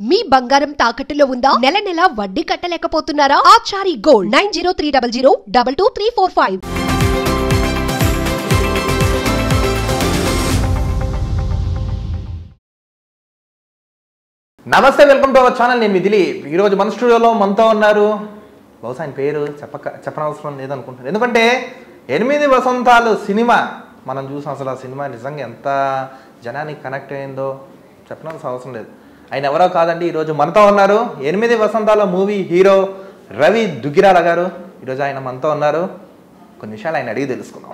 మీ బంగారం తాకట్టులో ఉందా? నెల నెల వడ్డీ కట్టలేకపోతున్నారా? ఆచారి గోల్డ్ 9030022345. నమస్తే, వెల్కమ్ టు అవర్ ఛానల్. నేను మీ దిలీప్. ఈరోజు మన స్టూడియోలో మనతో ఉన్నారు. బహుశా ఆయన పేరు చెప్పనవసరం లేదనుకుంటున్నాను, ఎందుకంటే 8 వసంతాలు సినిమా మనం చూసాం. అసలు ఆ సినిమా నిజంగా ఎంత జనానికి కనెక్ట్ అయిందో చెప్పనవలసిన అవసరం లేదు. ఆయన ఎవరో కాదండి, ఈరోజు మనతో ఉన్నారు 8 వసంతాల మూవీ హీరో రవి దుగ్గిరాల గారు. ఈరోజు ఆయన మనతో ఉన్నారు. కొన్ని విషయాలు ఆయన అడిగి తెలుసుకున్నాం.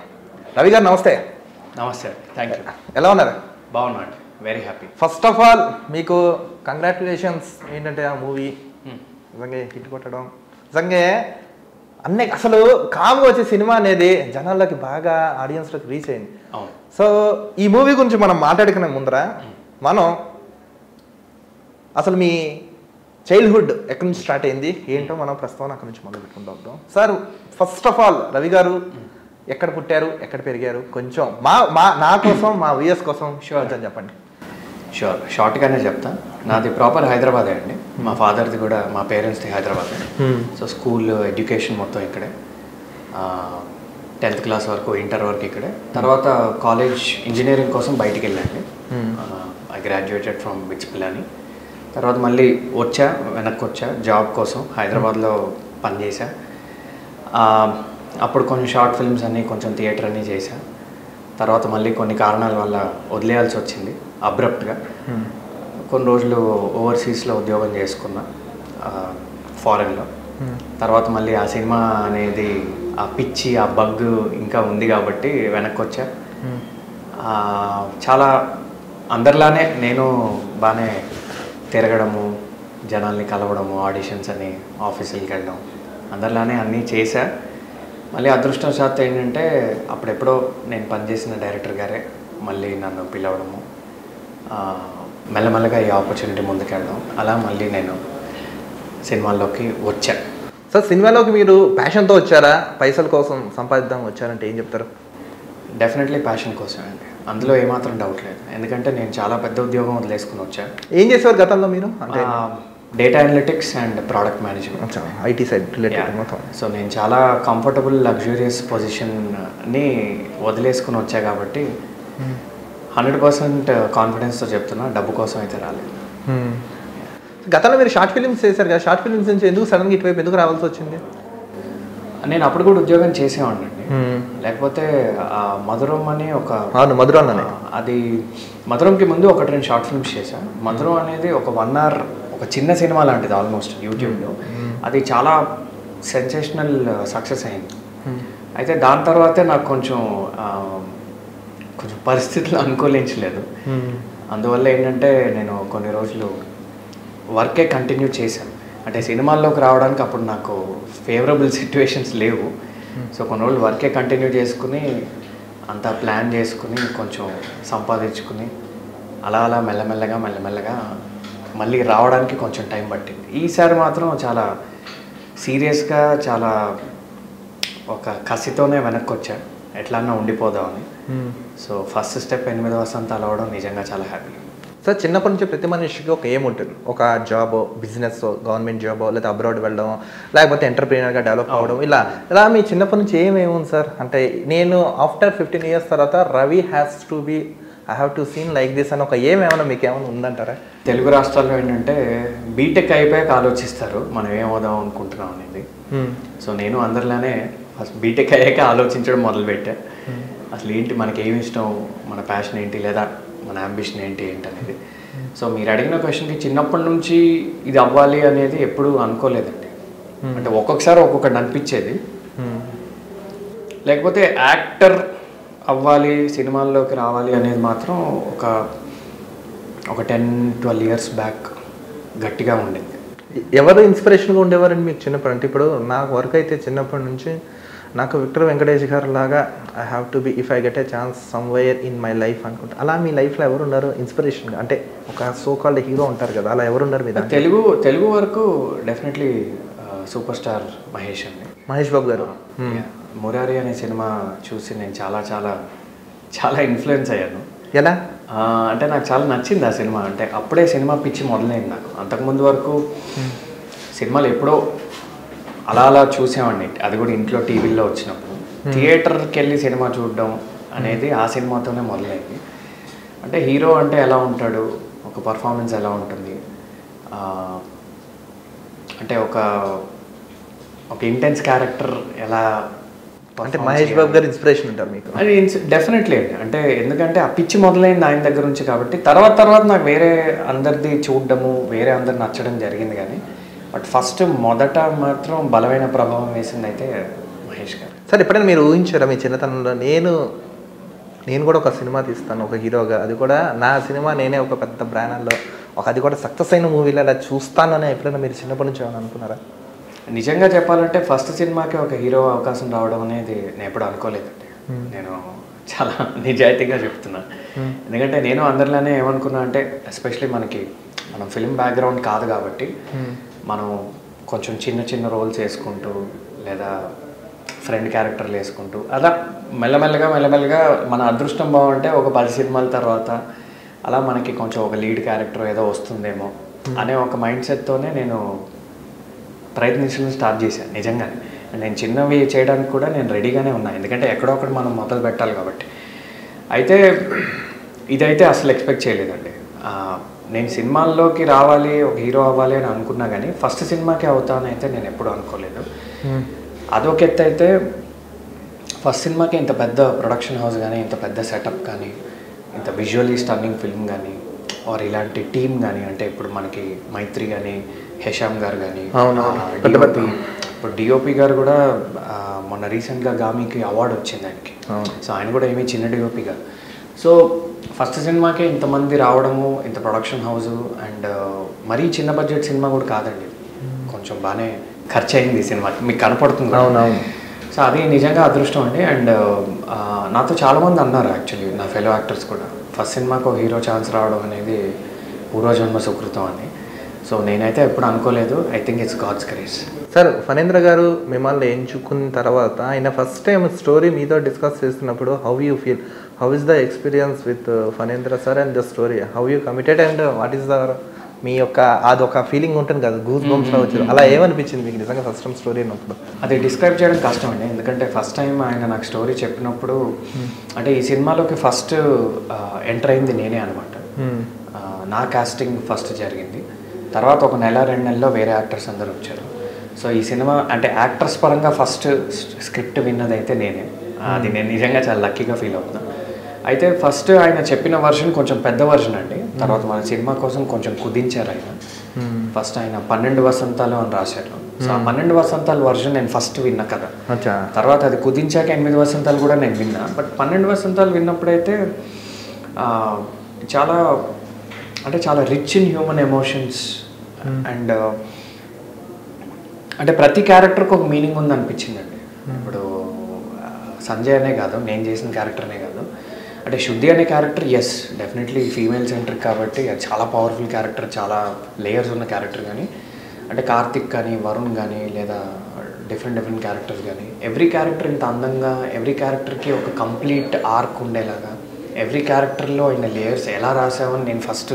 రవి గారు నమస్తే. నమస్తే, థ్యాంక్ యూ. ఎలా ఉన్నారు? బాగున్నాడు, very happy. First of all మీకు కంగ్రాచులేషన్స్. ఏంటంటే ఆ మూవీ నిజంగా హిట్ కొట్టడం, నిజంగా అన్నీ అసలు కామ్గా వచ్చే సినిమా అనేది జనాల్లోకి బాగా ఆడియన్స్లోకి రీచ్ అయింది. సో ఈ మూవీ గురించి మనం మాట్లాడుకునే ముందర మనం అసలు మీ చైల్డ్హుడ్ ఎక్కడి నుంచి స్టార్ట్ అయింది ఏంటో మనం ప్రస్తుతం అక్కడి నుంచి మొదలు పెట్టుకుంటాం. Sir, first of all Ravi గారు ఎక్కడ పుట్టారు, ఎక్కడ పెరిగారు, కొంచెం నా కోసం, మా వ్యూయర్స్ కోసం కొంచెం చెప్పండి. షూర్, షార్ట్గానే చెప్తా. నాది ప్రాపర్ హైదరాబాదే అండి. మా ఫాదర్ది కూడా, మా పేరెంట్స్ది హైదరాబాదే. సో స్కూల్ ఎడ్యుకేషన్ మొత్తం ఇక్కడే. 10th క్లాస్ వరకు, ఇంటర్ వరకు ఇక్కడే. తర్వాత కాలేజ్ ఇంజనీరింగ్ కోసం బయటికి వెళ్ళండి. I graduated from బిచ్పిల్లాని. తర్వాత మళ్ళీ వెనక్కి వచ్చా జాబ్ కోసం. హైదరాబాద్లో పనిచేసా. అప్పుడు కొన్ని షార్ట్ ఫిల్మ్స్ అన్నీ, కొంచెం థియేటర్ అన్నీ చేశా. తర్వాత మళ్ళీ కొన్ని కారణాల వల్ల వదిలేయాల్సి వచ్చింది అబ్రప్ట్గా. కొన్ని రోజులు ఓవర్సీస్లో ఉద్యోగం చేసుకున్నా, ఫారెన్లో. తర్వాత మళ్ళీ ఆ సినిమా అనేది, ఆ పిచ్చి, ఆ బగ్ ఇంకా ఉంది కాబట్టి వెనక్కి వచ్చా. చాలా అందరిలానే నేను బాగానే తిరగడము, జనాల్ని కలవడము, ఆడిషన్స్ అని, ఆఫీసులకి వెళ్ళడం, అందరిలానే అన్నీ చేశా. మళ్ళీ అదృష్టవశాత్తు ఏంటంటే అప్పుడెప్పుడో నేను పనిచేసిన డైరెక్టర్ గారే మళ్ళీ నన్ను పిలవడము, మెల్లమెల్లగా ఈ ఆపర్చునిటీ ముందుకెళ్ళడం, అలా మళ్ళీ నేను సినిమాల్లోకి వచ్చా. సార్, సినిమాలోకి మీరు ప్యాషన్తో వచ్చారా, పైసల కోసం సంపాదిద్దాం వచ్చారంటే ఏం చెప్తారు? డెఫినెట్లీ ప్యాషన్ కోసమే అండి, అందులో ఏమాత్రం డౌట్ లేదు. ఎందుకంటే నేను చాలా పెద్ద ఉద్యోగం వదిలేసుకుని వచ్చాను. ఏం చేసేవారు గతంలో మీరు? అంటే data analytics and product management, IT side related మొత్తం. సో నేను చాలా కంఫర్టబుల్, లగ్జూరియస్ పొజిషన్ని వదిలేసుకుని వచ్చా కాబట్టి 100% కాన్ఫిడెన్స్తో చెప్తున్నా, డబ్బు కోసం అయితే రాలేదు. గతంలో మీరు షార్ట్ ఫిల్మ్స్ చేశారు కదా, షార్ట్ ఫిల్మ్స్ నుంచి ఎందుకు సడన్గా ఇటువైపు ఎందుకు రావాల్సి వచ్చింది? నేను అప్పుడు కూడా ఉద్యోగం చేసేవాడిని, లేకపోతే మధురం అని ఒక మధురం అది మధురంకి ముందు 1-2 షార్ట్ ఫిల్మ్స్ చేశాను. మధురం అనేది ఒక 1 hour ఒక చిన్న సినిమా లాంటిది ఆల్మోస్ట్ యూట్యూబ్లో. అది చాలా సెన్సేషనల్ సక్సెస్ అయింది. అయితే దాని తర్వాతే నాకు కొంచెం పరిస్థితులు అనుకూలించలేదు. అందువల్ల ఏంటంటే నేను కొన్ని రోజులు వర్కే కంటిన్యూ చేశాను. అంటే సినిమాల్లోకి రావడానికి అప్పుడు నాకు ఫేవరబుల్ సిచ్యువేషన్స్ లేవు. సో కొన్ని రోజులు వర్కే కంటిన్యూ చేసుకుని, అంతా ప్లాన్ చేసుకుని, కొంచెం సంపాదించుకుని, అలా అలా మెల్లమెల్లగా మళ్ళీ రావడానికి కొంచెం టైం పట్టింది. ఈసారి మాత్రం చాలా సీరియస్గా, చాలా ఒక కసితోనే వెనక్కి వచ్చా, ఎట్లన్నా ఉండిపోదామని. సో ఫస్ట్ స్టెప్ 8 వసంతాలు అవ్వడం నిజంగా చాలా హ్యాపీ. సార్, చిన్నప్పటి నుంచి ప్రతి మనిషికి ఒక ఏం ఉంటుంది, ఒక జాబో, బిజినెస్, గవర్నమెంట్ జాబో, లేదా అబ్రాడ్ వెళ్ళడం, లేకపోతే ఎంటర్ప్రీనర్గా డెవలప్ అవ్వడం, ఇలా మీ చిన్నప్పటి నుంచి ఏమేముంది సార్? అంటే నేను ఆఫ్టర్ 15 years తర్వాత Ravi I have to seen like this అని ఒక ఏమైనా మీకు ఏమైనా ఉందంటారా? తెలుగు రాష్ట్రాల్లో ఏంటంటే బీటెక్ అయిపోయాక ఆలోచిస్తారు మనం ఏమవుదాం అనుకుంటున్నాం అనేది. సో నేను అందరిలానే ఫస్ట్ బీటెక్ అయ్యాక ఆలోచించడం మొదలుపెట్టా. అసలు ఏంటి, మనకి ఏమి ఇష్టం, మన ప్యాషన్ ఏంటి, లేదా మన అంబిషన్ ఏంటి అనేది. సో మీరు అడిగిన క్వశ్చన్కి చిన్నప్పటి నుంచి ఇది అవ్వాలి అనేది ఎప్పుడు అనుకోలేదండి. అంటే ఒక్కొక్కసారి ఒక్కొక్కటి అనిపించేది. లేకపోతే యాక్టర్ అవ్వాలి, సినిమాల్లోకి రావాలి అనేది మాత్రం ఒక 10-12 years బ్యాక్ గట్టిగా ఉండేది. ఎవరు ఇన్స్పిరేషన్గా ఉండేవారండి మీకు చిన్నప్పుడు? అంటే ఇప్పుడు నాకు వర్క్ అయితే చిన్నప్పటి నుంచి నాకు విక్టర్ వెంకటేష్ గారు లాగా I have to be if I get a chance somewhere in my life అనుకుంటా. అలా మీ లైఫ్లో ఎవరు ఉన్నారు ఇన్స్పిరేషన్గా? అంటే ఒక సో కాల్డ్ హీరో ఉంటారు కదా, అలా ఎవరు ఉన్నారు మీద? తెలుగు వరకు డెఫినెట్లీ సూపర్ స్టార్ మహేష్ అండి, మహేష్ బాబు గారు. మురారి అనే సినిమా చూసి నేను చాలా చాలా చాలా ఇన్ఫ్లుయెన్స్ అయ్యాను. ఎలా? అంటే నాకు చాలా నచ్చింది ఆ సినిమా. అంటే అప్పుడే సినిమా పిచ్చి మొదలైంది నాకు. అంతకుముందు వరకు సినిమాలు ఎప్పుడో అలా అలా చూసామండి, అది కూడా ఇంట్లో టీవీల్లో వచ్చినప్పుడు. థియేటర్కి వెళ్ళి సినిమా చూడడం అనేది ఆ సినిమాతోనే మొదలైంది. అంటే హీరో అంటే ఎలా ఉంటాడు, ఒక పర్ఫార్మెన్స్ ఎలా ఉంటుంది, అంటే ఒక ఇంటెన్స్ క్యారెక్టర్ ఎలా, అంటే మహేష్ బాబు గారు ఇన్స్పిరేషన్ ఉంటారు మీకు? అది డెఫినెట్లీ అండి. అంటే ఎందుకంటే ఆ పిచ్చి మొదలైంది ఆయన దగ్గర నుంచి కాబట్టి తర్వాత నాకు వేరే అందరిది చూడడము, వేరే అందరు నచ్చడం జరిగింది. కానీ బట్ ఫస్ట్ మొదట మాత్రం బలమైన ప్రభావం వేసింది అయితే మహేష్ గారు. సార్ ఎప్పుడైనా మీరు ఊహించారా మీ చిన్నతనంలో నేను కూడా ఒక సినిమా తీస్తాను ఒక హీరోగా, అది కూడా నా సినిమా నేనే ఒక పెద్ద బ్రాండ్లో అది కూడా సక్సెస్ అయిన మూవీలో అలా చూస్తానని ఎప్పుడైనా మీరు చిన్నప్పటి నుంచి ఏమైనా అనుకున్నారా? నిజంగా చెప్పాలంటే ఫస్ట్ సినిమాకి ఒక హీరో అవకాశం రావడం అనేది నేను ఎప్పుడు అనుకోలేదండి. నేను చాలా నిజాయితీగా చెప్తున్నాను. ఎందుకంటే నేను అందరిలోనే ఏమనుకున్నా అంటే, ఎస్పెషలీ మనం ఫిల్మ్ బ్యాక్గ్రౌండ్ కాదు కాబట్టి మనం కొంచెం చిన్న రోల్స్ వేసుకుంటూ లేదా ఫ్రెండ్ క్యారెక్టర్లు వేసుకుంటూ అలా మెల్లమెల్లగా మన అదృష్టం బాగుంటే ఒక 10 సినిమాల తర్వాత అలా మనకి కొంచెం ఒక లీడ్ క్యారెక్టర్ ఏదో వస్తుందేమో అనే ఒక మైండ్ సెట్తోనే నేను ప్రయత్నించడం స్టార్ట్ చేశాను. నిజంగానే నేను చిన్నవి చేయడానికి కూడా నేను రెడీగానే ఉన్నాను, ఎందుకంటే ఎక్కడో ఒకటి మనం మొదలు పెట్టాలి కాబట్టి. అయితే ఇదైతే అసలు ఎక్స్పెక్ట్ చేయలేదండి. నేను సినిమాల్లోకి రావాలి, ఒక హీరో అవ్వాలి అని అనుకున్నా కానీ ఫస్ట్ సినిమాకి అవుతానైతే నేను ఎప్పుడు అనుకోలేదు. అదొక ఎత్తు అయితే, ఫస్ట్ సినిమాకి ఇంత పెద్ద ప్రొడక్షన్ హౌస్ కానీ, ఇంత పెద్ద సెటప్ కానీ, ఇంత విజువల్లీ స్టన్నింగ్ ఫిల్మ్ కానీ, ఆర్ ఇలాంటి టీమ్ కానీ, అంటే ఇప్పుడు మనకి మైత్రి కానీ, హేషామ్ గారు కానీ, ఇప్పుడు డిఓపి గారు కూడా మొన్న రీసెంట్గా గామీకి అవార్డు వచ్చింది ఆయనకి. సో ఆయన కూడా ఏమీ చిన్న డిఓపి గారు. సో ఫస్ట్ సినిమాకే ఇంతమంది రావడము, ఇంత ప్రొడక్షన్ హౌసు, అండ్ మరీ చిన్న బడ్జెట్ సినిమా కూడా కాదండి, కొంచెం బాగానే ఖర్చు అయింది ఈ సినిమాకి, మీకు కనపడుతుంది. అవునవును. సో అది నిజంగా అదృష్టం అండి. అండ్ నాతో చాలామంది అన్నారు యాక్చువల్లీ, నా ఫెలో యాక్టర్స్ కూడా, ఫస్ట్ సినిమాకు ఒక హీరో ఛాన్స్ రావడం అనేది పూర్వజన్మ సుకృతం అని. సో నేనైతే ఎప్పుడు అనుకోలేదు. I think it's God's grace. Sir Phanendra గారు మిమ్మల్ని ఎంచుకున్న తర్వాత ఆయన ఫస్ట్ టైం స్టోరీ మీతో డిస్కస్ చేస్తున్నప్పుడు how you feel, how is the experience with Phanendra sir and the story, how you committed and what is the మీ యొక్క అదొక ఫీలింగ్ ఉంటుంది కదా, గూస్ బంప్స్ వచ్చారు, అలా ఏమనిపించింది మీకు నిజంగా ఫస్ట్ టైం స్టోరీ అన్నప్పుడు? అది డిస్క్రైబ్ చేయడం కష్టం అండి, ఎందుకంటే ఫస్ట్ టైం ఆయన నాకు స్టోరీ చెప్పినప్పుడు, అంటే ఈ సినిమాలోకి ఫస్ట్ ఎంటర్ అయింది నేనే అనమాట. నా కాస్టింగ్ ఫస్ట్ జరిగింది, తర్వాత ఒక 1-2 నెలల్లో వేరే యాక్టర్స్ అందరూ వచ్చారు. సో ఈ సినిమా అంటే యాక్టర్స్ పరంగా ఫస్ట్ స్క్రిప్ట్ విన్నదైతే నేనే. అది నేను నిజంగా చాలా లక్కీగా ఫీల్ అవుతున్నాను. అయితే ఫస్ట్ ఆయన చెప్పిన వర్షన్ కొంచెం పెద్ద వర్షన్ అండి. తర్వాత మన సినిమా కోసం కొంచెం కుదించారు ఆయన. ఫస్ట్ ఆయన 12 వసంతాలు అని రాశారు. సో ఆ 12 వసంతాల వర్షన్ నేను ఫస్ట్ విన్నా కదా, తర్వాత అది కుదించాక 8 వసంతాలు కూడా నేను విన్నా. బట్ 12 వసంతాలు విన్నప్పుడైతే చాలా rich in human emotions, and అంటే ప్రతి క్యారెక్టర్కి ఒక మీనింగ్ ఉంది అనిపించిందండి. ఇప్పుడు సంజయ్ అనే కాదు, నేను చేసిన క్యారెక్టర్నే కాదు, అంటే శుద్ధి అనే character is definitely female centric కాబట్టి అది చాలా పవర్ఫుల్ క్యారెక్టర్, చాలా లేయర్స్ ఉన్న క్యారెక్టర్. కానీ అంటే కార్తిక్ కానీ, వరుణ్ కానీ, లేదా డిఫరెంట్ క్యారెక్టర్స్ కానీ, ఎవ్రీ క్యారెక్టర్ ఇంత అందంగా, ఎవ్రీ క్యారెక్టర్కి ఒక కంప్లీట్ ఆర్క్ ఉండేలాగా, ఎవ్రీ క్యారెక్టర్లో అయిన లేయర్స్ ఎలా రాసావని నేను ఫస్ట్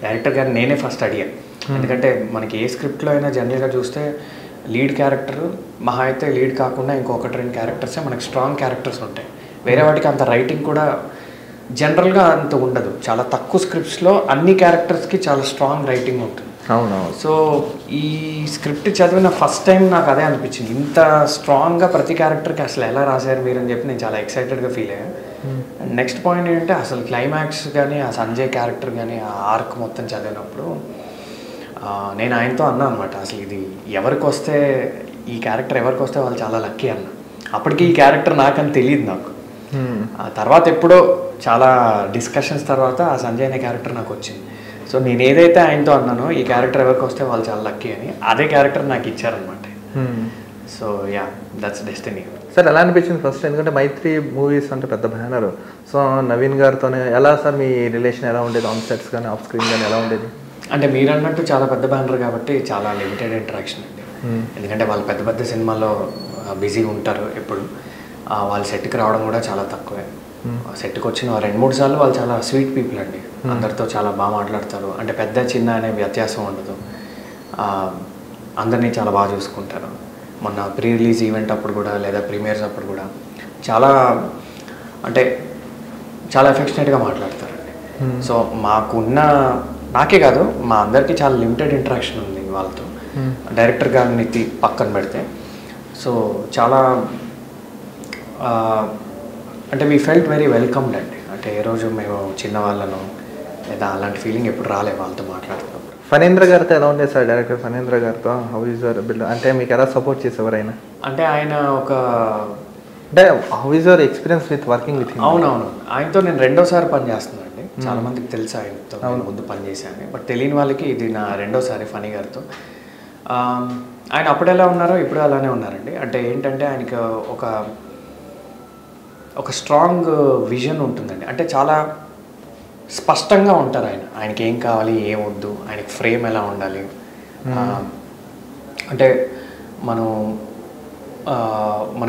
డైరెక్టర్ గారిని నేనే ఫస్ట్ అడిగాను. ఎందుకంటే మనకి ఏ స్క్రిప్ట్లో అయినా జనరల్గా చూస్తే లీడ్ క్యారెక్టర్ మహా అయితే లీడ్ కాకుండా ఇంకొక 2 క్యారెక్టర్సే మనకి స్ట్రాంగ్ క్యారెక్టర్స్ ఉంటాయి. వేరే వాటికి అంత రైటింగ్ కూడా జనరల్గా అంత ఉండదు. చాలా తక్కువ స్క్రిప్ట్స్లో అన్ని క్యారెక్టర్స్కి చాలా స్ట్రాంగ్ రైటింగ్ ఉంటుంది. అవునవును. సో ఈ స్క్రిప్ట్ చదివిన ఫస్ట్ టైం నాకు అదే అనిపించింది, ఇంత స్ట్రాంగ్గా ప్రతి క్యారెక్టర్కి అసలు ఎలా రాశారు మీరు అని చెప్పి నేను చాలా ఎక్సైటెడ్గా ఫీల్ అయ్యాను. అండ్ నెక్స్ట్ పాయింట్ ఏంటంటే అసలు క్లైమాక్స్ కానీ, ఆ సంజయ్ క్యారెక్టర్ కానీ, ఆ ఆర్క్ మొత్తం చదివినప్పుడు నేను ఆయనతో అన్నా అనమాట, అసలు ఇది ఎవరికి వస్తే, ఈ క్యారెక్టర్ ఎవరికి వస్తే వాళ్ళు చాలా లక్కీ అన్న. అప్పటికి ఈ క్యారెక్టర్ నాకని తెలియదు నాకు. ఆ తర్వాత ఎప్పుడో చాలా డిస్కషన్స్ తర్వాత ఆ సంజయ్ అనే క్యారెక్టర్ నాకు వచ్చింది. సో నేను ఏదైతే ఆయనతో అన్నానో ఈ క్యారెక్టర్ ఎవరికి వస్తే వాళ్ళు చాలా లక్కీ అని, అదే క్యారెక్టర్ నాకు ఇచ్చారనమాట. So yeah, that's destiny. Sir ఎలా అనిపించింది ఫస్ట్? ఎందుకంటే మైత్రి మూవీస్ అంటే పెద్ద బ్యానర్. సో నవీన్ గారితోనే ఎలా సార్ మీ రిలేషన్ ఎలా ఉండేది? ఆన్ సెట్స్ కానీ ఆఫ్ స్క్రీన్ కానీ ఎలా ఉండేది? అంటే మీరు అన్నట్టు చాలా పెద్ద బ్యానర్ కాబట్టి చాలా లిమిటెడ్ ఇంటరాక్షన్ అండి. ఎందుకంటే వాళ్ళు పెద్ద సినిమాల్లో బిజీగా ఉంటారు ఎప్పుడు, వాళ్ళ సెట్కి రావడం కూడా చాలా తక్కువే. సెట్కి వచ్చిన 2-3 సార్లు వాళ్ళు చాలా స్వీట్ పీపుల్ అండి. అందరితో చాలా బాగా మాట్లాడతారు. అంటే పెద్ద చిన్న అనే వ్యత్యాసం ఉండదు. అందరినీ చాలా బాగా చూసుకుంటారు. మొన్న ప్రీ రిలీజ్ ఈవెంట్ అప్పుడు కూడా లేదా ప్రీమియర్స్ అప్పుడు కూడా చాలా అంటే చాలా ఎఫెక్షనేట్గా మాట్లాడతారండి. సో నాకే కాదు మా అందరికీ చాలా లిమిటెడ్ ఇంటరాక్షన్ ఉంది వాళ్ళతో. డైరెక్టర్ గారిని పక్కన పెడితే సో చాలా అంటే వీ ఫెల్ట్ వెరీ వెల్కమ్డ్ అండి. అంటే ఏ రోజు మేము చిన్నవాళ్ళను లేదా అలాంటి ఫీలింగ్ ఎప్పుడు రాలే వాళ్ళతో మాట్లాడుతున్నప్పుడు. ఫణీంద్ర గారితో ఎలా ఉండే సార్? డైరెక్టర్ ఫణీంద్ర గారితో హౌ ఈజ్ యువర్ బిల్డ్? అంటే మీకు ఎలా సపోర్ట్ చేసేవారు ఆయన? అంటే ఆయన అంటే how is your experience with working with him? అవునవును, ఆయనతో నేను 2వ సారి పనిచేస్తున్నాను అండి. చాలా మందికి తెలుసు ఆయనతో ముందు పనిచేశాను, బట్ తెలియని వాళ్ళకి ఇది నా 2వ సారి ఫణి గారితో. ఆయన అప్పుడు ఎలా ఉన్నారో ఇప్పుడు అలానే ఉన్నారండి. అంటే ఏంటంటే ఆయనకి ఒక స్ట్రాంగ్ విజన్ ఉంటుందండి. అంటే చాలా స్పష్టంగా ఉంటారు ఆయనకి ఏం కావాలి ఏం వద్దు, ఆయనకి ఫ్రేమ్ ఎలా ఉండాలి. అంటే మనం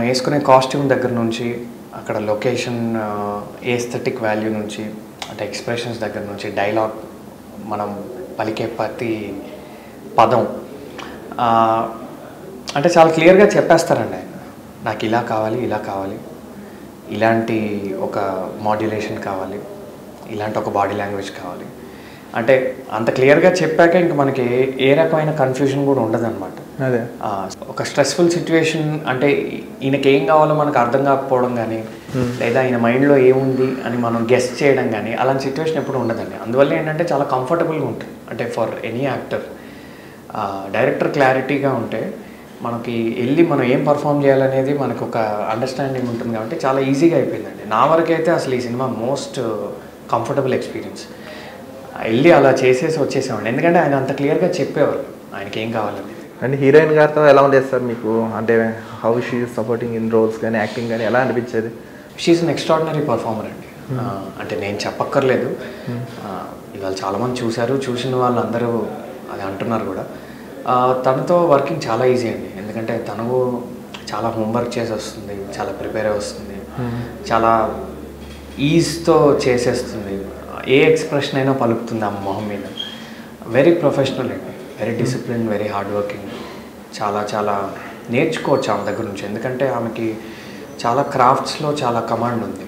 వేసుకునే కాస్ట్యూమ్ దగ్గర నుంచి అక్కడ లొకేషన్ ఏస్థెటిక్ వాల్యూ నుంచి అంటే ఎక్స్ప్రెషన్స్ దగ్గర నుంచి డైలాగ్ మనం పలికే ప్రతి పదం అంటే చాలా క్లియర్గా చెప్పేస్తారండి ఆయన. నాకు ఇలా కావాలి ఇలా కావాలి, ఇలాంటి ఒక మాడ్యులేషన్ కావాలి, ఇలాంటి ఒక బాడీ లాంగ్వేజ్ కావాలి. అంటే అంత క్లియర్గా చెప్పాక ఇంక మనకి ఏ రకమైన కన్ఫ్యూజన్ కూడా ఉండదు అనమాట. అదే ఒక స్ట్రెస్ఫుల్ సిచ్యువేషన్ అంటే ఈయనకి ఏం కావాలో మనకు అర్థం కాకపోవడం కానీ లేదా ఈయన మైండ్లో ఏముంది అని మనం గెస్ట్ చేయడం కానీ అలాంటి సిచ్యువేషన్ ఎప్పుడు ఉండదండి. అందువల్ల ఏంటంటే చాలా కంఫర్టబుల్గా ఉంటుంది. అంటే ఫర్ ఎనీ యాక్టర్ డైరెక్టర్ క్లారిటీగా ఉంటే మనకి వెళ్ళి మనం ఏం పర్ఫామ్ చేయాలనేది మనకు ఒక అండర్స్టాండింగ్ ఉంటుంది కాబట్టి చాలా ఈజీగా అయిపోయిందండి. నా వరకైతే అసలు ఈ సినిమా మోస్ట్ కంఫర్టబుల్ ఎక్స్పీరియన్స్. వెళ్ళి అలా చేసేసి వచ్చేసామండి. ఎందుకంటే ఆయన అంత క్లియర్గా చెప్పేవాళ్ళు ఆయనకి ఏం కావాలనేది. అండ్ హీరోయిన్ గారితో ఎలా ఉండేది సార్ మీకు? అంటే how she supporting in roles కానీ యాక్టింగ్ కానీ ఎలా అనిపించేది? షీఈస్ అన్ ఎక్స్ట్రాడినరీ పర్ఫార్మర్ అండి. అంటే నేను చెప్పక్కర్లేదు, ఇవాళ చాలామంది చూసిన వాళ్ళందరూ అది అంటున్నారు కూడా. తనతో వర్కింగ్ చాలా ఈజీ అండి. ఎందుకంటే తను చాలా హోంవర్క్ చేసి వస్తుంది, చాలా ప్రిపేర్ అయి వస్తుంది, చాలా ఈజ్తో చేసేస్తుంది. ఏ ఎక్స్ప్రెషన్ అయినా పలుకుతుంది ఆమె మొహం మీద. వెరీ ప్రొఫెషనల్ అండి, very discipline, very hard working. చాలా నేర్చుకోవచ్చు ఆమె దగ్గర నుంచి. ఎందుకంటే ఆమెకి చాలా క్రాఫ్ట్స్లో చాలా కమాండ్ ఉంది.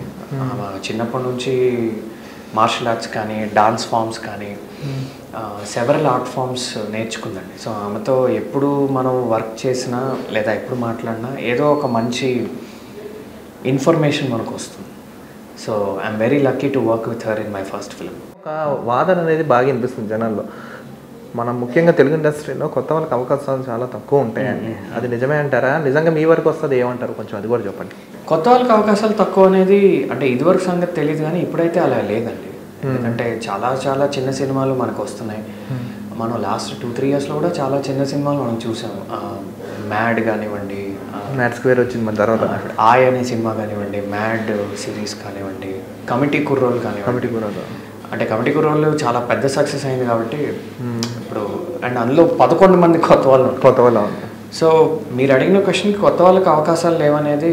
ఆమె చిన్నప్పటి నుంచి మార్షల్ ఆర్ట్స్ కానీ డాన్స్ ఫామ్స్ కానీ సెవరల్ ఆర్ట్ ఫామ్స్ నేర్చుకుందండి. సో ఆమెతో ఎప్పుడు మనం వర్క్ చేసినా లేదా ఎప్పుడు మాట్లాడినా ఏదో ఒక మంచి ఇన్ఫర్మేషన్ మనకు వస్తుంది. So I'm very lucky to work with her in my first film. ఒక వాదన అనేది బాగా అనిపిస్తుంది జనాల్లో. మనం ముఖ్యంగా తెలుగు ఇండస్ట్రీలో కొత్త వాళ్ళకి అవకాశాలు చాలా తక్కువ ఉంటాయండి. అది నిజమే అంటారా? నిజంగా మీ వరకు వస్తుంది ఏమంటారు? కొంచెం అది కూడా చెప్పండి. కొత్త వాళ్ళకి అవకాశాలు తక్కువ అనేది అంటే ఇదివరకు సంగతి తెలియదు కానీ ఇప్పుడైతే అలా లేదండి. ఎందుకంటే చాలా చిన్న సినిమాలు మనకు వస్తున్నాయి. మనం లాస్ట్ 2-3 yearsలో కూడా చాలా చిన్న సినిమాలు మనం చూసాము. మ్యాడ్ కానివ్వండి, మ్యాడ్ స్క్వేర్ వచ్చింది మన తర్వాత, ఆయ్ అనే సినిమా కానివ్వండి, మ్యాడ్ సిరీస్ కానివ్వండి, కమిటీ కుర్రోలు కానివ్వండి. అంటే కమిటీ కుర్రోలు చాలా పెద్ద సక్సెస్ అయింది కాబట్టి ఇప్పుడు అండ్ అందులో 11 మంది కొత్త వాళ్ళు. సో మీరు అడిగిన క్వశ్చన్కి కొత్త వాళ్ళకి అవకాశాలు లేవనేది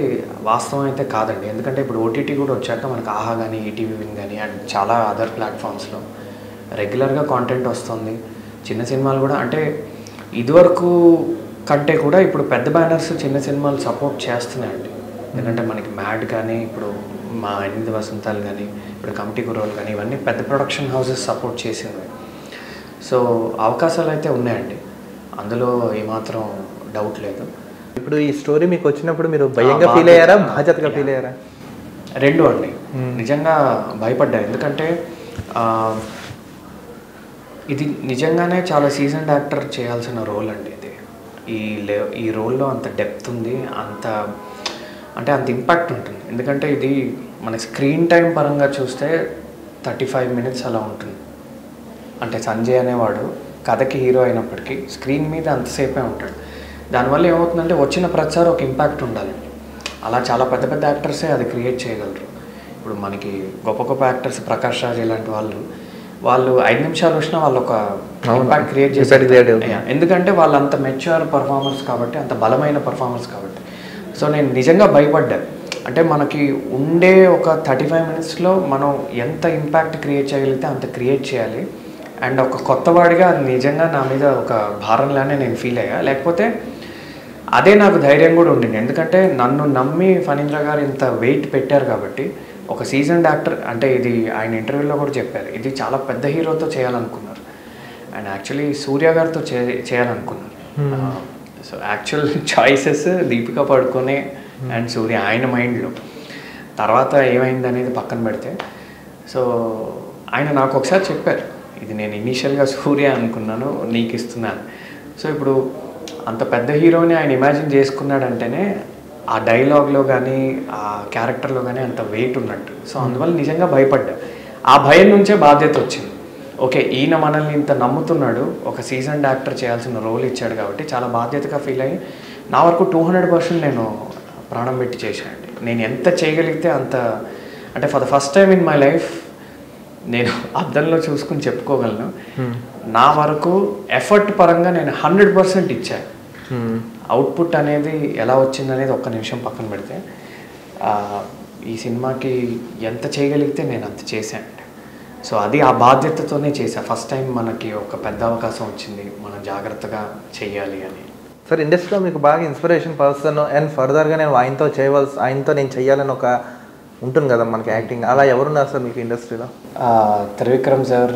వాస్తవం అయితే కాదండి. ఎందుకంటే ఇప్పుడు ఓటీటీ కూడా వచ్చాక మనకు ఆహా కానీ ఈటీవీ విన్ కానీ అండ్ చాలా అదర్ ప్లాట్ఫామ్స్లో రెగ్యులర్గా కాంటెంట్ వస్తుంది. చిన్న సినిమాలు కూడా అంటే ఇదివరకు కంటే కూడా ఇప్పుడు పెద్ద బ్యానర్స్ చిన్న సినిమాలు సపోర్ట్ చేస్తున్నాయండి. ఎందుకంటే మనకి మ్యాడ్ కానీ ఇప్పుడు మా 8 వసంతాలు కానీ ఇప్పుడు కమిటీ కుర్రోలు కానీ ఇవన్నీ పెద్ద ప్రొడక్షన్ హౌసెస్ సపోర్ట్ చేసినవి. సో అవకాశాలు అయితే ఉన్నాయండి, అందులో ఏమాత్రం డౌట్ లేదు. ఇప్పుడు ఈ స్టోరీ మీకు వచ్చినప్పుడు మీరు భయంగా ఫీల్ అయ్యారా, బాధ్యతగా ఫీల్ అయ్యారా? రెండు అండి. నిజంగా భయపడ్డా. ఎందుకంటే ఇది నిజంగానే చాలా సీజన్డ్ యాక్టర్ చేయాల్సిన రోల్ అండి. ఇది ఈ రోల్లో అంత డెప్త్ ఉంది, అంత ఇంపాక్ట్ ఉంటుంది. ఎందుకంటే ఇది మన స్క్రీన్ టైం పరంగా చూస్తే 35 minutes అలా ఉంటుంది. అంటే సంజయ్ అనేవాడు కథకి హీరో అయినప్పటికీ స్క్రీన్ మీద అంతసేపే ఉంటాడు. దానివల్ల ఏమవుతుందంటే వచ్చిన ప్రతిసారి ఒక ఇంపాక్ట్ ఉండాలండి. అలా చాలా పెద్ద పెద్ద యాక్టర్సే అది క్రియేట్ చేయగలరు. ఇప్పుడు మనకి గొప్ప యాక్టర్స్ ప్రకాష్ రాజ్ ఇలాంటి వాళ్ళు 5 నిమిషాలు వచ్చినా వాళ్ళు ఒక ఇంపాక్ట్ క్రియేట్ చేశారు. ఎందుకంటే వాళ్ళు అంత మెచ్యూర్ పర్ఫార్మర్స్ కాబట్టి, అంత బలమైన పర్ఫార్మర్స్ కాబట్టి. సో నేను నిజంగా భయపడ్డాను. అంటే మనకి ఉండే ఒక 35 minutesలో మనం ఎంత ఇంపాక్ట్ క్రియేట్ చేయగలిగితే అంత క్రియేట్ చేయాలి. అండ్ ఒక కొత్తవాడిగా అది నిజంగా నా మీద ఒక భారంలానే నేను ఫీల్ అయ్యా. లేకపోతే అదే నాకు ధైర్యం కూడా ఉండింది. ఎందుకంటే నన్ను నమ్మి ఫణీంద్ర గారు ఇంత వెయిట్ పెట్టారు కాబట్టి, ఒక సీజన్డ్ యాక్టర్ అంటే ఇది ఆయన ఇంటర్వ్యూలో కూడా చెప్పారు, ఇది చాలా పెద్ద హీరోతో చేయాలనుకున్నారు. అండ్ యాక్చువల్లీ సూర్య గారితో చేయాలనుకున్నారు. So actual choices Deepika Padukone and Surya ఆయన మైండ్లో. తర్వాత ఏమైంది అనేది పక్కన పెడితే, సో ఆయన నాకు ఒకసారి చెప్పారు, ఇది నేను ఇనీషియల్గా సూర్య అనుకున్నాను, నీకు ఇస్తున్నాను. సో ఇప్పుడు అంత పెద్ద హీరోని ఆయన ఇమాజిన్ చేసుకున్నాడంటేనే ఆ డైలాగ్లో కానీ ఆ క్యారెక్టర్లో కానీ అంత వెయిట్ ఉన్నట్టు. సో అందువల్ల నిజంగా భయపడ్డా. ఆ భయం నుంచే బాధ్యత వచ్చింది. ఓకే, ఈయన మనల్ని ఇంత నమ్ముతున్నాడు, ఒక సీజన్డ్ యాక్టర్ చేయాల్సిన రోల్ ఇచ్చాడు కాబట్టి చాలా బాధ్యతగా ఫీల్ అయ్యి నా వరకు 200% నేను ప్రాణం పెట్టి చేశానండి. నేను ఎంత చేయగలిగితే అంత, అంటే for the first time in my life నేను అద్దంలో చూసుకుని చెప్పుకోగలను, నా వరకు ఎఫర్ట్ పరంగా నేను 100% ఇచ్చాను. అవుట్పుట్ అనేది ఎలా వచ్చిందనేది ఒక్క నిమిషం పక్కన పెడితే, ఈ సినిమాకి ఎంత చేయగలిగితే నేను అంత చేశాను. సో అది ఆ బాధ్యతతోనే చేశాను. ఫస్ట్ టైం మనకి ఒక పెద్ద అవకాశం వచ్చింది, మనం జాగ్రత్తగా చెయ్యాలి అని. సార్, ఇండస్ట్రీలో మీకు బాగా ఇన్స్పిరేషన్ పర్సన్ అండ్ ఫర్దర్గా నేను ఆయనతో నేను చెయ్యాలని ఒక ఉంటుంది కదా మనకి యాక్టింగ్, అలా ఎవరున్నారు సార్ మీకు ఇండస్ట్రీలో? త్రివిక్రమ్ సార్,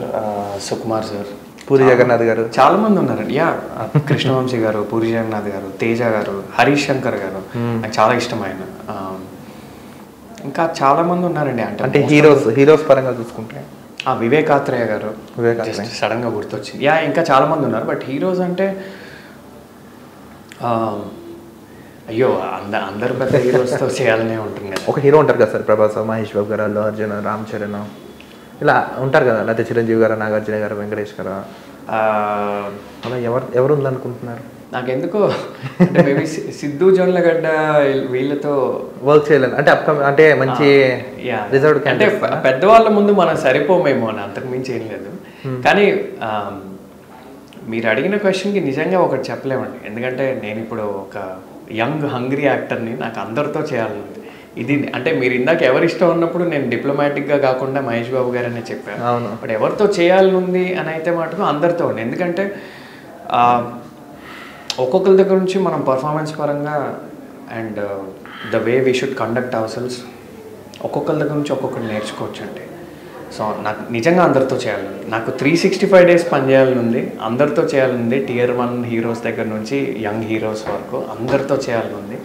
సుకుమార్ సార్, పూరి జగన్నాథ్ గారు, చాలా మంది ఉన్నారండి. కృష్ణవంశీ గారు, పూరి జగన్నాథ్ గారు, తేజ గారు, హరీష్ శంకర్ గారు, నాకు చాలా ఇష్టం ఆయన. ఇంకా చాలా మంది ఉన్నారండి. అంటే హీరోస్ పరంగా చూసుకుంటే వివేక్ ఆత్రేయ గారు సడన్గా గుర్తొచ్చింది. ఇంకా చాలా మంది ఉన్నారు. బట్ హీరోస్ అంటే అయ్యో అందరు పెద్ద హీరోస్తో చేయాలనే ఉంటుంది కదా. ఒక హీరో ఉంటారు కదా సార్, ప్రభాస్, మహేష్ బాబు గారు, అల్లు అర్జున్, రామ్ చరణ్, ఇలా ఉంటారు కదా, లేకపోతే చిరంజీవి గారు, నాగార్జున గారు, వెంకటేష్ గారు, అలా ఎవరు ఉందనుకుంటున్నారు? నాకెందుకో అంటే మేబీ సిద్ధు జొన్నలగడ్డ వీళ్ళతో వర్క్ చేయలేదు అంటే అంటే మంచి రిజర్వ్డ్ అంటే పెద్దవాళ్ళ ముందు మనం సరిపోమేమో అని, అంతకు మించి ఏం లేదు. కానీ మీరు అడిగిన క్వశ్చన్కి నిజంగా ఒకటి చెప్పలేమండి. ఎందుకంటే నేను ఇప్పుడు ఒక యంగ్ హంగ్రీ యాక్టర్ని, నాకు అందరితో చేయాలని ఉంది. ఇది అంటే మీరు ఇందాక ఎవరు ఇష్టం ఉన్నప్పుడు నేను డిప్లొమాటిక్గా కాకుండా మహేష్ బాబు గారనే చెప్పాను. బట్ ఎవరితో చేయాలని ఉంది అని అయితే మటుకు అందరితో ఉంది. ఎందుకంటే ఒక్కొక్కరి దగ్గర నుంచి మనం పర్ఫార్మెన్స్ పరంగా and the way we should conduct hour cells ఒక్కొక్కరి దగ్గర నుంచి ఒక్కొక్కరు నేర్చుకోవచ్చు అండి. సో నాకు నిజంగా అందరితో చేయాలని, నాకు 365 days పనిచేయాలని ఉంది, అందరితో చేయాలని ఉంది. Tier 1 హీరోస్ దగ్గర నుంచి యంగ్ హీరోస్ వరకు అందరితో చేయాలని ఉంది.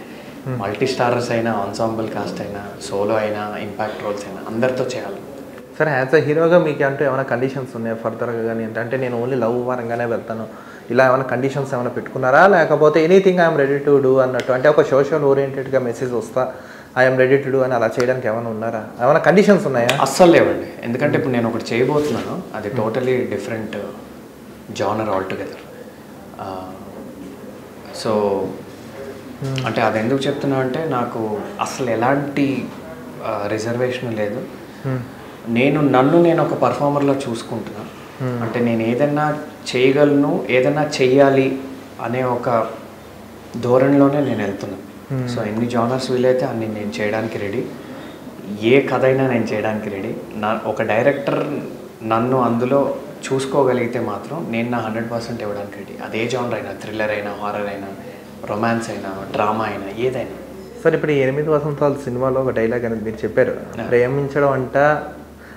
మల్టీ స్టారర్స్ అయినా, ఆన్సాంబుల్ కాస్ట్ అయినా, సోలో అయినా, ఇంపాక్ట్ రోల్స్ అయినా అందరితో చేయాలి. సరే, యాజ్ అ హీరోగా మీకు అంటే ఏమైనా కండిషన్స్ ఉన్నాయా ఫర్దర్గా? కానీ అంటే నేను ఓన్లీ లవ్ పరంగానే వెళ్తాను, ఇలా ఏమైనా కండిషన్స్ ఏమైనా పెట్టుకున్నారా? లేకపోతే anything I'm ready to do అన్నట్టు, అంటే ఒక సోషల్ ఓరియంటెడ్గా మెసేజ్ వస్తా ఐఎమ్ రెడీ టు డూ అని అలా చేయడానికి ఏమైనా ఉన్నారా? ఏమైనా కండిషన్స్ ఉన్నాయా? అస్సలు లేవండి. ఎందుకంటే ఇప్పుడు నేను ఒకటి చేయబోతున్నాను, అది totally different genre altogether. So అంటే అది ఎందుకు చెప్తున్నా అంటే, నాకు అసలు ఎలాంటి రిజర్వేషన్ లేదు. నేను ఒక పర్ఫార్మర్లో చూసుకుంటున్నాను. అంటే నేను ఏదైనా చేయగలను, ఏదైనా చెయ్యాలి అనే ఒక ధోరణిలోనే నేను వెళ్తున్నాను. సో ఎన్ని జానర్స్ వీలైతే అన్ని నేను చేయడానికి రెడీ, ఏ కథ అయినా నేను చేయడానికి రెడీ. ఒక డైరెక్టర్ నన్ను అందులో చూసుకోగలిగితే మాత్రం నేను నా 100% ఇవ్వడానికి రెడీ. అదే జానర్ అయినా, థ్రిల్లర్ అయినా, హారర్ అయినా, రొమాన్స్ అయినా, డ్రామా అయినా, ఏదైనా. సార్, ఇప్పుడు 8 వసంతాలు సినిమాలో ఒక డైలాగ్ అనేది మీరు చెప్పారు, ప్రేమించడం అంట.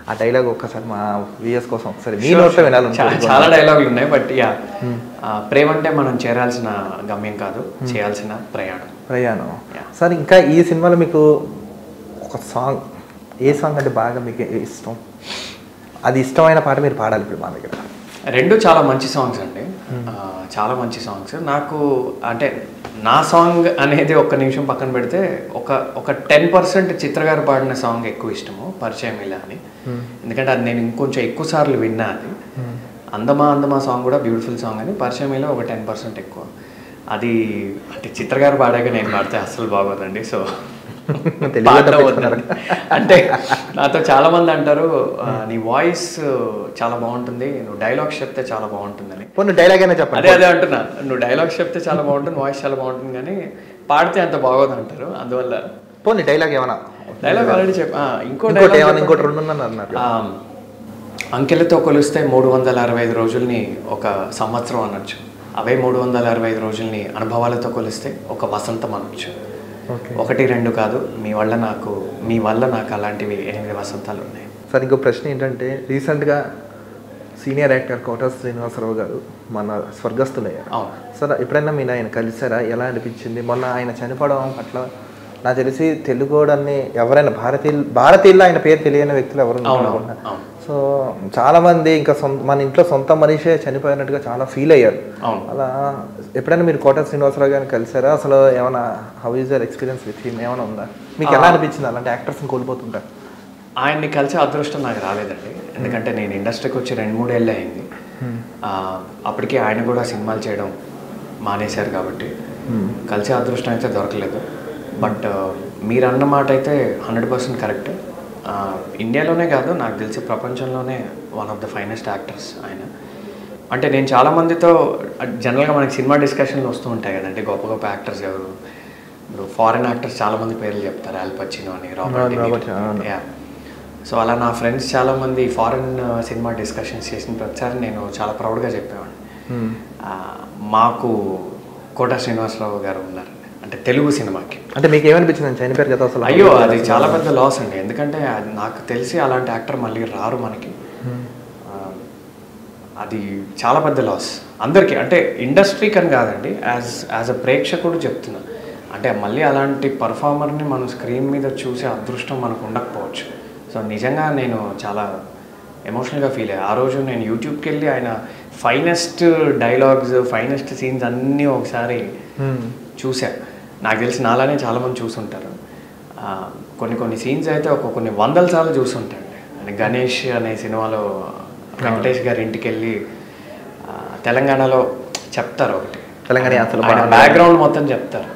ఆ డైలాగ్ ఒక్కసారి మా వ్యూయర్స్ కోసం ఒకసారి మీ నోట్లో వినాలి. చాలా డైలాగులు ఉన్నాయి, బట్ ప్రేమ అంటే మనం చేరాల్సిన గమ్యం కాదు, చేయాల్సిన ప్రయాణం. సార్, ఇంకా ఈ సినిమాలో మీకు ఒక సాంగ్, ఏ సాంగ్ అంటే బాగా మీకు ఇష్టం? అది ఇష్టమైన పాట మీరు పాడాలి ఇప్పుడు మా దగ్గర. రెండు చాలా మంచి సాంగ్స్ అండి, చాలా మంచి సాంగ్స్. నాకు అంటే నా సాంగ్ అనేది ఒక్క నిమిషం పక్కన పెడితే ఒక 10% చిత్ర గారు పాడిన సాంగ్ ఎక్కువ ఇష్టము, పరిచయం ఇలా అని. ఎందుకంటే అది నేను ఇంకొంచెం ఎక్కువ సార్లు విన్నా. అది అందమా సాంగ్ కూడా బ్యూటిఫుల్ సాంగ్ అని, పరిచయం ఇలా ఒక 10% ఎక్కువ. అది అంటే చిత్ర గారు పాడాక నేను పాడితే అస్సలు బాగోదండి. సో అంటే నాతో చాలా మంది అంటారు, నీ వాయిస్ చాలా బాగుంటుంది, నువ్వు డైలాగ్స్ చెప్తే చాలా బాగుంటుందని. డైలాగ్ అయినా చెప్పండి. అదే అంటున్నా, నువ్వు డైలాగ్స్ చెప్తే చాలా బాగుంటుంది, వాయిస్ చాలా బాగుంటుంది, కానీ పాడితే అంత బాగోదు అంటారు. అందువల్ల పోనీ డైలాగ్ ఏమన్నా డైలాగ్ ఆల్రెడీ ఇంకోటి ఏమన్నా ఇంకోటి 2 అన్నారు. అంకెలతో కొలిస్తే 365 రోజుల్ని ఒక సంవత్సరం అనొచ్చు. అవే 365 రోజుల్ని అనుభవాలతో కొలిస్తే ఒక వసంతం అనొచ్చు. 1, 2 కాదు, మీ వల్ల నాకు అలాంటివి 8 వసంతాలు ఉన్నాయి. సార్ ఇంకో ప్రశ్న ఏంటంటే, రీసెంట్గా సీనియర్ యాక్టర్ కోట శ్రీనివాసరావు గారు మన స్వర్గస్థులయ్యారు. సార్ ఎప్పుడైనా మీరు ఆయన కలిసారా? ఎలా అనిపించింది? మొన్న ఆయన చనిపోవడం పట్ల నాకు తెలిసి తెలుగుని ఎవరైనా భారతీయుల్లో ఆయన పేరు తెలియని వ్యక్తులు ఎవరు అనుకుంటున్నా. సో చాలామంది ఇంకా మన ఇంట్లో సొంత మనిషే చనిపోయినట్టుగా చాలా ఫీల్ అయ్యారు. అలా ఎప్పుడైనా మీరు కోట శ్రీనివాసరావు గారిని కలిసారా? అసలు ఏమైనా how is your experience with him ఏమైనా ఉందా? మీకు ఎలా అనిపించింది? అలాంటి యాక్టర్స్ని కోల్పోతుంటారు. ఆయన్ని కలిసే అదృష్టం నాకు రాలేదండి. ఎందుకంటే నేను ఇండస్ట్రీకి వచ్చి 2-3 ఏళ్ళే అయింది. అప్పటికే ఆయన కూడా సినిమాలు చేయడం మానేశారు కాబట్టి కలిసే అదృష్టం అయితే దొరకలేదు. బట్ మీరు అన్న మాట అయితే 100% కరెక్ట్. ఇండియాలోనే కాదు, నాకు తెలిసి ప్రపంచంలోనే one of the finest actors ఆయన. అంటే నేను చాలామందితో జనరల్గా మనకి సినిమా డిస్కషన్లు వస్తూ ఉంటాయి కదండి, గొప్ప గొప్ప యాక్టర్స్ ఎవరు. ఇప్పుడు ఫారిన్ యాక్టర్స్ చాలామంది పేర్లు చెప్తారు, ఆల్ పచినో అని, రాబర్ట్. యా. సో అలా నా ఫ్రెండ్స్ చాలామంది ఫారిన్ సినిమా డిస్కషన్స్ చేసిన ప్రతిసారి నేను చాలా ప్రౌడ్గా చెప్పేవాడిని, మాకు కోట శ్రీనివాసరావు గారు ఉన్నారండి, అంటే తెలుగు సినిమాకి. అంటే మీకు ఏమనిపించింది చనిపోయారు కదా అసలు? అయ్యో, అది చాలా పెద్ద లాస్ అండి. ఎందుకంటే నాకు తెలిసి అలాంటి యాక్టర్ మళ్ళీ రారు మనకి. అది చాలా పెద్ద లాస్ అందరికీ, అంటే ఇండస్ట్రీకి అని కాదండి, యాజ్ అ ప్రేక్షకుడు చెప్తున్నా. అంటే మళ్ళీ అలాంటి పర్ఫార్మర్ని మనం స్క్రీన్ మీద చూసే అదృష్టం మనకు ఉండకపోవచ్చు. సో నిజంగా నేను చాలా ఎమోషనల్గా ఫీల్ అయ్యా. ఆ రోజు నేను యూట్యూబ్కి వెళ్ళి ఆయన ఫైనెస్ట్ డైలాగ్స్, ఫైనెస్ట్ సీన్స్ అన్నీ ఒకసారి చూసా. నాకు తెలిసి నాలానే చాలామంది చూసుంటారు. కొన్ని సీన్స్ అయితే కొన్ని 100 సార్లు చూసుంటాండి. అంటే గణేష్ అనే సినిమాలో వెంకటేష్ గారి ఇంటికి వెళ్ళి తెలంగాణలో చెప్తారు ఒకటి, తెలంగాణ బ్యాక్గ్రౌండ్ మొత్తం చెప్తారు,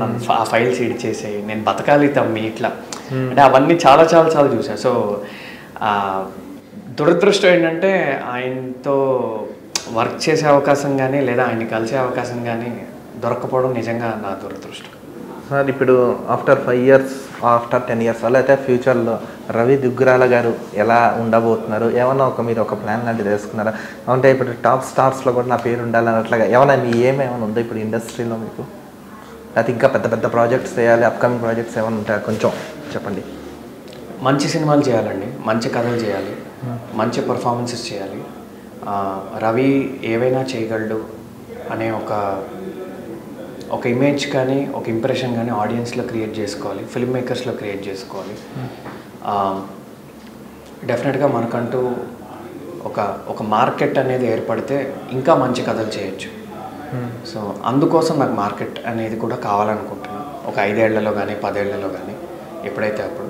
నన్ను ఆ ఫైల్స్ ఇడి చేసేయి, నేను బతకాలి తమ్మి, ఇట్లా. అంటే అవన్నీ చాలా చాలా చాలా చూసా. సో దురదృష్టం ఏంటంటే ఆయనతో వర్క్ చేసే అవకాశం కానీ లేదా ఆయన్ని కలిసే అవకాశం కానీ దొరకపోవడం నిజంగా నా దురదృష్టం. సార్ ఇప్పుడు ఆఫ్టర్ 5 years, ఆఫ్టర్ 10 years అలా అయితే ఫ్యూచర్లో రవి దుగ్గిరాల గారు ఎలా ఉండబోతున్నారు? ఏమన్నా మీరు ఒక ప్లాన్ లాంటిది వేసుకున్నారా? అంటే ఇప్పుడు టాప్ స్టార్స్లో కూడా నా పేరు ఉండాలన్నట్లుగా ఏమన్నా మీ ఏమైనా ఉందో ఇప్పుడు ఇండస్ట్రీలో మీకు? అది ఇంకా పెద్ద పెద్ద ప్రాజెక్ట్స్ చేయాలి, అప్కమింగ్ ప్రాజెక్ట్స్ ఏమైనా ఉంటాయా? కొంచెం చెప్పండి. మంచి సినిమాలు చేయాలండి, మంచి కథలు చేయాలి, మంచి పర్ఫార్మెన్సెస్ చేయాలి. రవి ఏవైనా చేయగలడు అనే ఒక ఇమేజ్ కానీ ఒక ఇంప్రెషన్ కానీ ఆడియన్స్లో క్రియేట్ చేసుకోవాలి, ఫిల్మ్ మేకర్స్లో క్రియేట్ చేసుకోవాలి. డెఫినెట్గా మనకంటూ ఒక మార్కెట్ అనేది ఏర్పడితే ఇంకా మంచి కథలు చేయొచ్చు. సో అందుకోసం నాకు మార్కెట్ అనేది కూడా కావాలనుకుంటున్నాను, ఒక 5 ఏళ్లలో కానీ 10 ఏళ్లలో కానీ ఎప్పుడైతే అప్పుడు.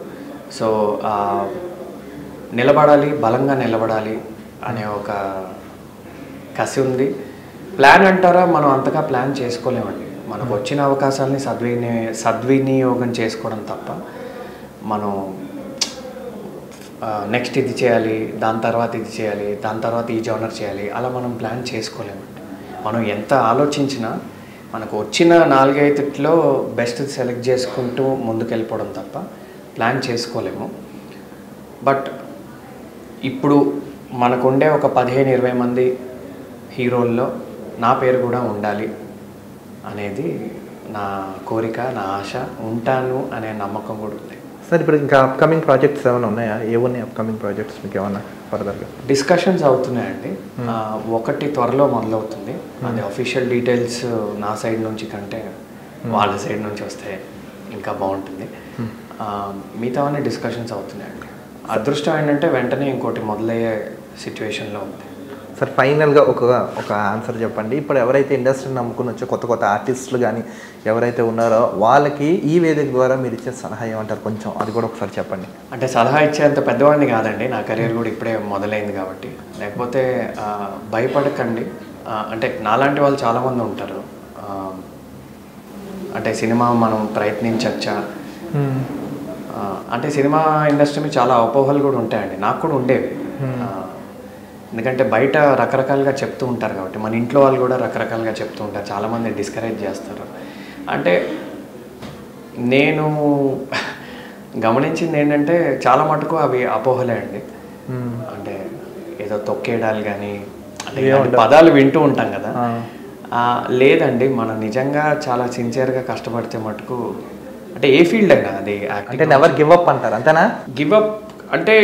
సో నిలబడాలి, బలంగా నిలబడాలి అనే ఒక కసి ఉంది. ప్లాన్ అంటారా, మనం అంతగా ప్లాన్ చేసుకోలేమండి. మనకు వచ్చిన అవకాశాలని సద్వినియోగం చేసుకోవడం తప్ప మనం నెక్స్ట్ ఇది చేయాలి, దాని తర్వాత ఇది చేయాలి, దాని తర్వాత ఈ జోనర్ చేయాలి, అలా మనం ప్లాన్ చేసుకోలేమండి. మనం ఎంత ఆలోచించినా మనకు వచ్చిన 4-5లో బెస్ట్ సెలెక్ట్ చేసుకుంటూ ముందుకెళ్ళిపోవడం తప్ప ప్లాన్ చేసుకోలేము. బట్ ఇప్పుడు మనకుండే ఒక 15-20 మంది హీరోల్లో నా పేరు కూడా ఉండాలి అనేది నా కోరిక, నా ఆశ. ఉంటాను అనే నమ్మకం కూడా ఉంది. సార్ ఇప్పుడు ఇంకా అప్కమింగ్ ప్రాజెక్ట్స్ ఏమైనా ఉన్నాయా? ఏమున్నాయి అప్కమింగ్ ప్రాజెక్ట్స్ మీకు ఏమన్నా ఫర్దర్గా? డిస్కషన్స్ అవుతున్నాయండి. ఒకటి త్వరలో మొదలవుతుంది. అది అఫీషియల్ డీటెయిల్స్ నా సైడ్ నుంచి కంటే వాళ్ళ సైడ్ నుంచి వస్తే ఇంకా బాగుంటుంది. మిగతావన్నీ డిస్కషన్స్ అవుతున్నాయండి. అదృష్టం ఏంటంటే వెంటనే ఇంకోటి మొదలయ్యే సిచ్యువేషన్లో ఉంది. సార్ ఫైనల్గా ఒక ఆన్సర్ చెప్పండి. ఇప్పుడు ఎవరైతే ఇండస్ట్రీని నమ్ముకుని వచ్చే కొత్త ఆర్టిస్టులు కానీ ఎవరైతే ఉన్నారో వాళ్ళకి ఈ వేదిక ద్వారా మీరు ఇచ్చే సలహా ఏమంటారు? కొంచెం అది కూడా ఒకసారి చెప్పండి. అంటే సలహా ఇచ్చేంత పెద్దవాడిని కాదండి, నా కెరీర్ కూడా ఇప్పుడే మొదలైంది కాబట్టి. లేకపోతే భయపడకండి. అంటే నాలాంటి వాళ్ళు చాలామంది ఉంటారు. అంటే సినిమా మనం ప్రయత్నించచ్చా, అంటే సినిమా ఇండస్ట్రీ మీద చాలా అపోహలు కూడా ఉంటాయండి, నాకు కూడా ఉండేవి. ఎందుకంటే బయట రకరకాలుగా చెప్తూ ఉంటారు కాబట్టి, మన ఇంట్లో వాళ్ళు కూడా రకరకాలుగా చెప్తూ ఉంటారు, చాలామంది డిస్కరేజ్ చేస్తారు. అంటే నేను గమనించింది ఏంటంటే చాలా మటుకు అవి అపోహలే అండి. అంటే ఏదో తొక్కేయడాలు కానీ అంటే ఇలాంటి పదాలు వింటూ ఉంటాం కదా. లేదండి, మనం నిజంగా చాలా సిన్సియర్గా కష్టపడితే మటుకు అంటే ఏ ఫీల్డ్ అయినా అది అంటే నెవర్ గివ్ అప్ అంటారు అంతేనా? గివ్ అప్ అంటే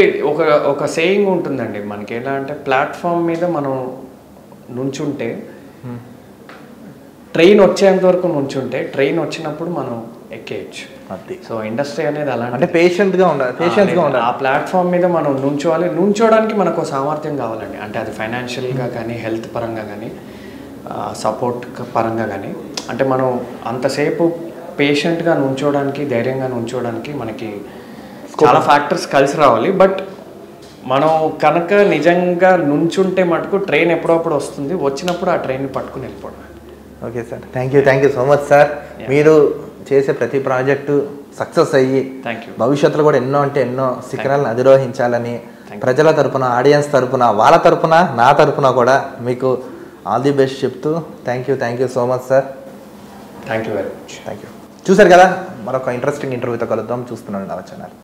ఒక సేయింగ్ ఉంటుందండి మనకి. ఎలా అంటే ప్లాట్ఫామ్ మీద మనం నుంచుంటే, ట్రైన్ వచ్చేంత వరకు నుంచుంటే ట్రైన్ వచ్చినప్పుడు మనం ఎక్కేయచ్చు. సో ఇండస్ట్రీ అనేది అలా అంటే పేషెంట్గా ఉండాలి. ఆ ప్లాట్ఫామ్ మీద మనం నుంచోవాలి. నుంచోడానికి మనకు సామర్థ్యం కావాలండి. అంటే అది ఫైనాన్షియల్గా కానీ, హెల్త్ పరంగా కానీ, సపోర్ట్ పరంగా కానీ. అంటే మనం అంతసేపు పేషెంట్గా నుంచోడానికి, ధైర్యంగా నుంచోడానికి మనకి చాలా ఫ్యాక్టర్స్ కలిసి రావాలి. బట్ మనం కనుక నిజంగా నుంచుంటే మటుకు ట్రైన్ ఎప్పుడప్పుడు వస్తుంది, వచ్చినప్పుడు ఆ ట్రైన్ని పట్టుకుని వెళ్ళిపోవడం. Okay sir, thank you so much sir. మీరు చేసే ప్రతి ప్రాజెక్టు సక్సెస్ అయ్యి భవిష్యత్తులో కూడా ఎన్నో శిఖరాలను అధిరోహించాలని ప్రజల తరపున, ఆడియన్స్ తరపున, వాళ్ళ తరపున, నా తరపున కూడా మీకు ఆల్ ది బెస్ట్ చెప్తూ thank you so much sir. Thank you very much. Thank you. చూసారు కదా, మరొక ఇంట్రెస్టింగ్ ఇంటర్వ్యూతో కలుద్దాం. చూస్తున్నాను నా ఛానల్.